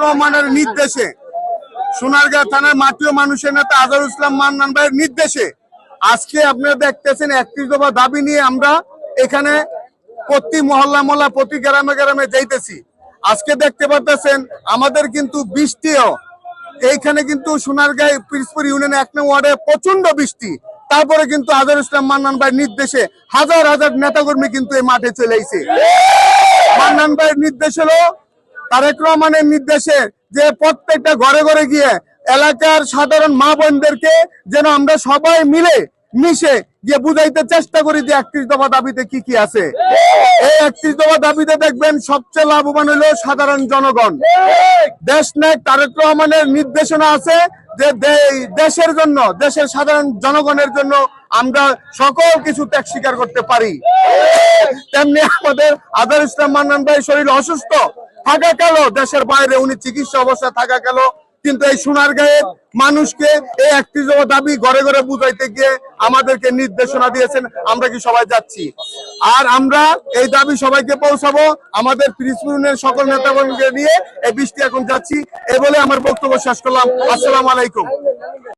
রহমানের নির্দেশে, সোনারগাঁ থানার মাটিও মানুষের নেতা আজহারুল ইসলাম মান্নান ভাইয়ের নির্দেশে আজকে আপনারা দেখতেছেন 31 দফা দাবি নিয়ে আমরা এখানে প্রতি মহল্লা প্রতি গ্রামে গ্রামে যাইতেছি। আজকে দেখতে পাচ্ছেন আমাদের কিন্তু বৃষ্টিও এইখানে কিন্তু সোনারগাঁ পিরোজপুর ইউনিয়ন 1 নং ওয়ার্ডে প্রচন্ড বৃষ্টি, তারপরে কিন্তু আজহারুল ইসলাম মান্নান ভাইয়ের নির্দেশে হাজার হাজার নেতাকর্মী কিন্তু এই মাঠে চলে এসেছে। মান্নান ভাইয়ের নির্দেশ হলো, তারেক রহমানের নির্দেশে যে প্রত্যেকটা ঘরে ঘরে গিয়ে এলাকার সাধারণ মা বোনদেরকে যেন আমরা সবাই মিলে মিশে গিয়ে বুঝাইতে চেষ্টা করি যে 31 দফা দাবিতে কি কি আছে। এই 31 দফা দাবিতে দেখবেন সবচেয়ে লাভবান হলো সাধারণ জনগণ। দেশ নায়ক তারেক রহমানের নির্দেশনা আছে যে দেশের জন্য, দেশের সাধারণ জনগণের জন্য আমরা সকল কিছু ত্যাগ স্বীকার করতে পারি। তেমনি আমাদের আজহারুল ইসলাম মান্নান ভাই শরীর অসুস্থ থাকাকালও দেশের বাইরে উনি চিকিৎসা অবস্থায় থাকাকালও কিন্তু এই সোনারগাঁয়ের মানুষকে এই 31 দফা দাবি ঘরে ঘরে বুঝাইতে গিয়ে আমাদেরকে নির্দেশনা দিয়েছেন। আমরা কি সবাই যাচ্ছি, আর আমরা এই দাবি সবাইকে পৌঁছাবো। আমাদের পিরোজপুর ইউনিয়নের সকল নেতাগণকে নিয়ে এই বৃষ্টি এখন যাচ্ছি। এই বলে আমার বক্তব্য শেষ করলাম। আসসালামু আলাইকুম।